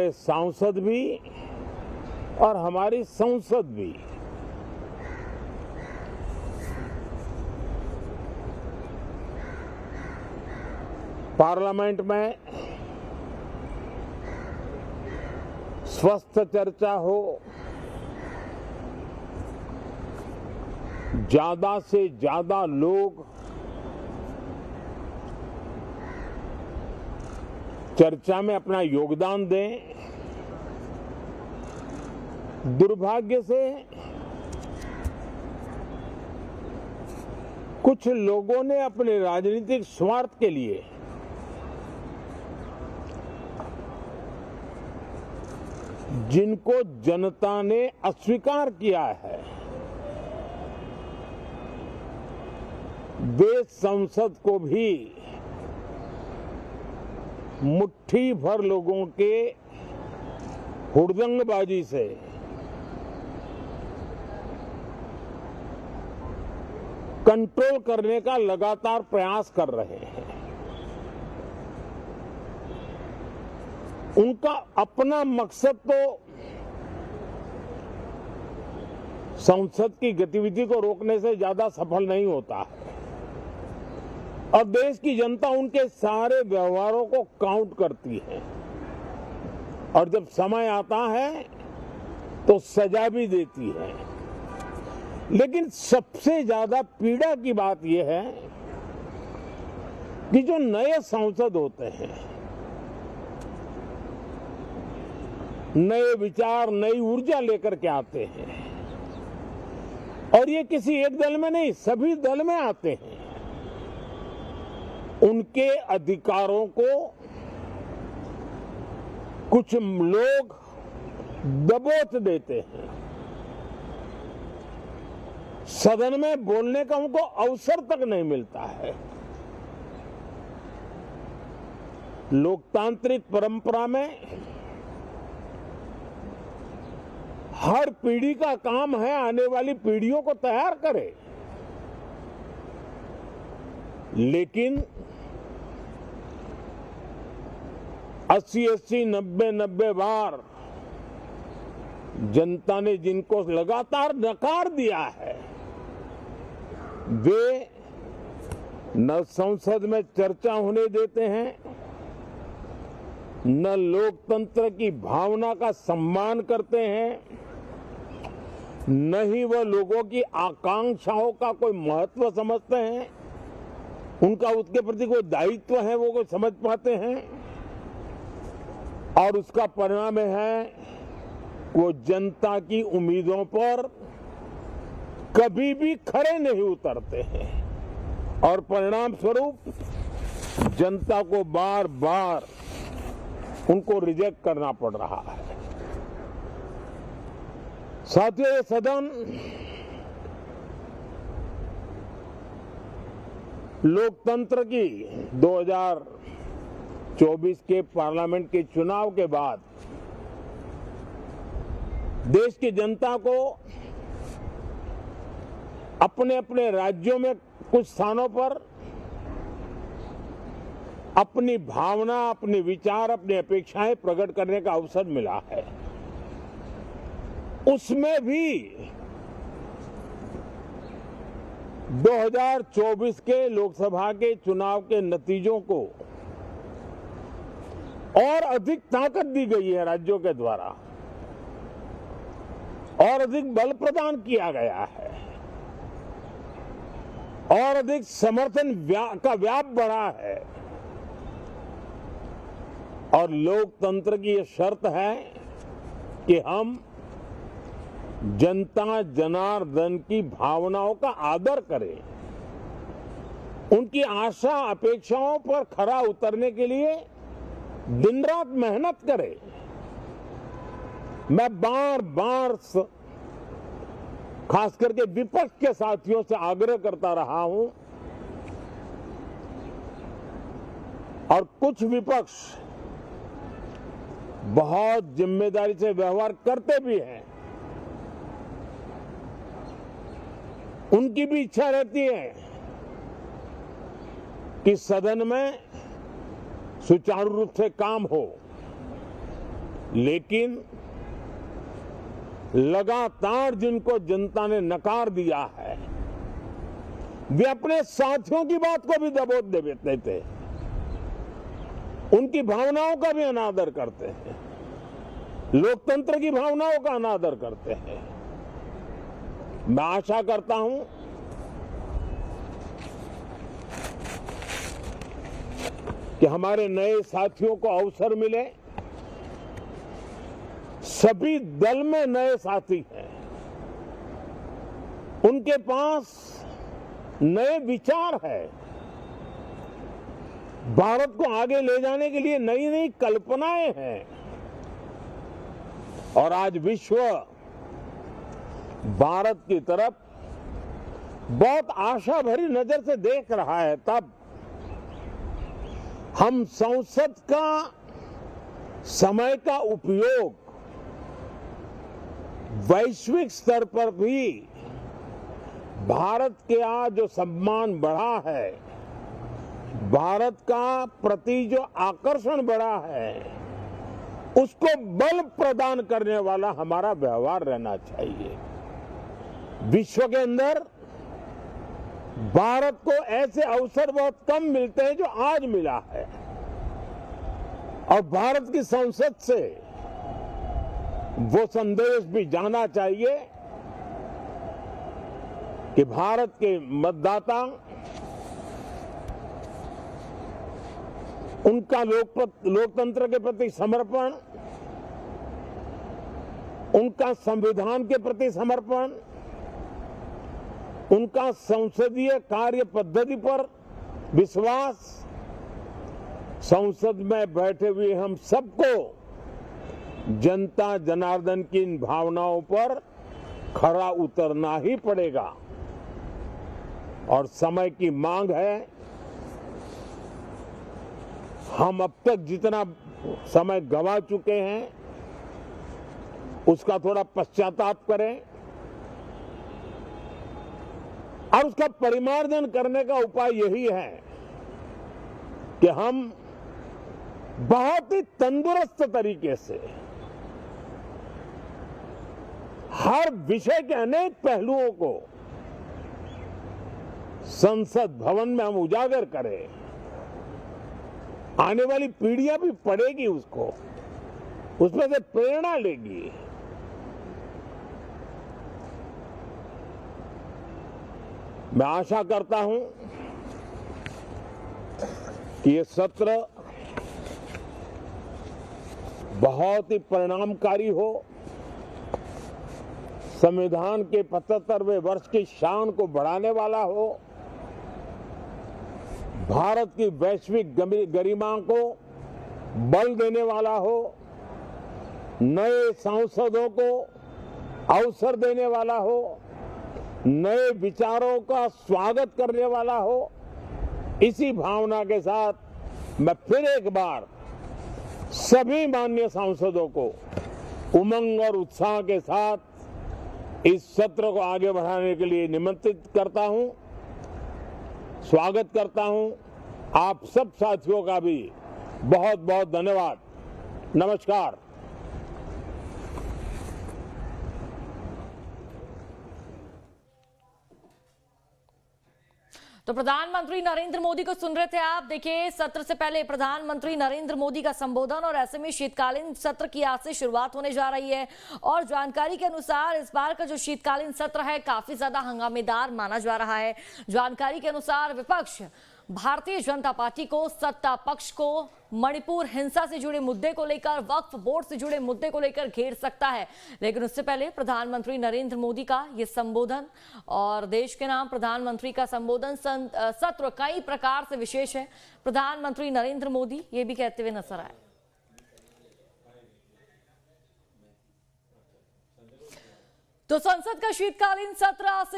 सांसद भी और हमारी संसद भी पार्लियामेंट में स्वस्थ चर्चा हो, ज्यादा से ज्यादा लोग चर्चा में अपना योगदान दें। दुर्भाग्य से कुछ लोगों ने अपने राजनीतिक स्वार्थ के लिए जिनको जनता ने अस्वीकार किया है, वे संसद को भी मुट्ठी भर लोगों के हुड़दंगबाजी से कंट्रोल करने का लगातार प्रयास कर रहे हैं। उनका अपना मकसद तो संसद की गतिविधि को रोकने से ज्यादा सफल नहीं होता है और देश की जनता उनके सारे व्यवहारों को काउंट करती है और जब समय आता है तो सजा भी देती है। लेकिन सबसे ज्यादा पीड़ा की बात यह है कि जो नए सांसद होते हैं, नए विचार, नई ऊर्जा लेकर के आते हैं और ये किसी एक दल में नहीं, सभी दल में आते हैं। उनके अधिकारों को कुछ लोग दबोच देते हैं। सदन में बोलने का उनको अवसर तक नहीं मिलता है। लोकतांत्रिक परंपरा में हर पीढ़ी का काम है आने वाली पीढ़ियों को तैयार करे, लेकिन 80-80, 90-90 बार जनता ने जिनको लगातार नकार दिया है, वे न संसद में चर्चा होने देते हैं, न लोकतंत्र की भावना का सम्मान करते हैं, न ही वह लोगों की आकांक्षाओं का कोई महत्व समझते हैं, उनका उसके प्रति कोई दायित्व है वो कोई समझ पाते हैं। और उसका परिणाम है वो जनता की उम्मीदों पर कभी भी खरे नहीं उतरते हैं और परिणाम स्वरूप जनता को बार बार उनको रिजेक्ट करना पड़ रहा है। साथियों, ये सदन लोकतंत्र की 2024 के पार्लियामेंट के चुनाव के बाद देश की जनता को अपने अपने राज्यों में कुछ स्थानों पर अपनी भावना, अपने विचार, अपनी अपेक्षाएं प्रकट करने का अवसर मिला है। उसमें भी 2024 के लोकसभा के चुनाव के नतीजों को और अधिक ताकत दी गई है राज्यों के द्वारा और अधिक बल प्रदान किया गया है और अधिक समर्थन का व्याप बढ़ा है और लोकतंत्र की यह शर्त है कि हम जनता जनार्दन की भावनाओं का आदर करें, उनकी आशा अपेक्षाओं पर खरा उतरने के लिए दिन रात मेहनत करें। मैं बार बार खास करके विपक्ष के साथियों से आग्रह करता रहा हूं और कुछ विपक्ष बहुत जिम्मेदारी से व्यवहार करते भी हैं। उनकी भी इच्छा रहती है कि सदन में सुचारू रूप से काम हो, लेकिन लगातार जिनको जनता ने नकार दिया है, वे अपने साथियों की बात को भी दबोच देते थे, उनकी भावनाओं का भी अनादर करते हैं, लोकतंत्र की भावनाओं का अनादर करते हैं। मैं आशा करता हूं कि हमारे नए साथियों को अवसर मिले। सभी दल में नए साथी हैं, उनके पास नए विचार है, भारत को आगे ले जाने के लिए नई नई कल्पनाएं हैं। और आज विश्व भारत की तरफ बहुत आशा भरी नजर से देख रहा है। तब हम संसद का समय का उपयोग वैश्विक स्तर पर भी भारत के आज जो सम्मान बढ़ा है, भारत का प्रति जो आकर्षण बढ़ा है, उसको बल प्रदान करने वाला हमारा व्यवहार रहना चाहिए। विश्व के अंदर भारत को ऐसे अवसर बहुत कम मिलते हैं जो आज मिला है, और भारत की संसद से वो संदेश भी जाना चाहिए कि भारत के मतदाता, उनका लोकतंत्र के प्रति समर्पण, उनका संविधान के प्रति समर्पण, उनका संसदीय कार्य पद्धति पर विश्वास, संसद में बैठे हुए हम सबको जनता जनार्दन की इन भावनाओं पर खरा उतरना ही पड़ेगा। और समय की मांग है, हम अब तक जितना समय गंवा चुके हैं उसका थोड़ा पश्चाताप करें, और उसका परिमार्जन करने का उपाय यही है कि हम बहुत ही तंदुरुस्त तरीके से हर विषय के अनेक पहलुओं को संसद भवन में हम उजागर करें। आने वाली पीढ़ियां भी पढ़ेगी उसको, उसमें से प्रेरणा लेगी। मैं आशा करता हूं कि ये सत्र बहुत ही परिणामकारी हो, संविधान के 75वें वर्ष की शान को बढ़ाने वाला हो, भारत की वैश्विक गरिमा को बल देने वाला हो, नए सांसदों को अवसर देने वाला हो, नए विचारों का स्वागत करने वाला हो। इसी भावना के साथ मैं फिर एक बार सभी माननीय सांसदों को उमंग और उत्साह के साथ इस सत्र को आगे बढ़ाने के लिए निमंत्रित करता हूं, स्वागत करता हूं। आप सब साथियों का भी बहुत बहुत धन्यवाद। नमस्कार। तो प्रधानमंत्री नरेंद्र मोदी को सुन रहे थे आप। देखिए, सत्र से पहले प्रधानमंत्री नरेंद्र मोदी का संबोधन, और ऐसे में शीतकालीन सत्र की आज से शुरुआत होने जा रही है। और जानकारी के अनुसार इस बार का जो शीतकालीन सत्र है काफी ज्यादा हंगामेदार माना जा रहा है। जानकारी के अनुसार विपक्ष भारतीय जनता पार्टी को, सत्ता पक्ष को मणिपुर हिंसा से जुड़े मुद्दे को लेकर, वक्फ बोर्ड से जुड़े मुद्दे को लेकर घेर सकता है। लेकिन उससे पहले प्रधानमंत्री नरेंद्र मोदी का ये संबोधन, और देश के नाम प्रधानमंत्री का संबोधन सत्र कई प्रकार से विशेष है। प्रधानमंत्री नरेंद्र मोदी ये भी कहते हुए नजर आए। तो संसद का शीतकालीन सत्र आज से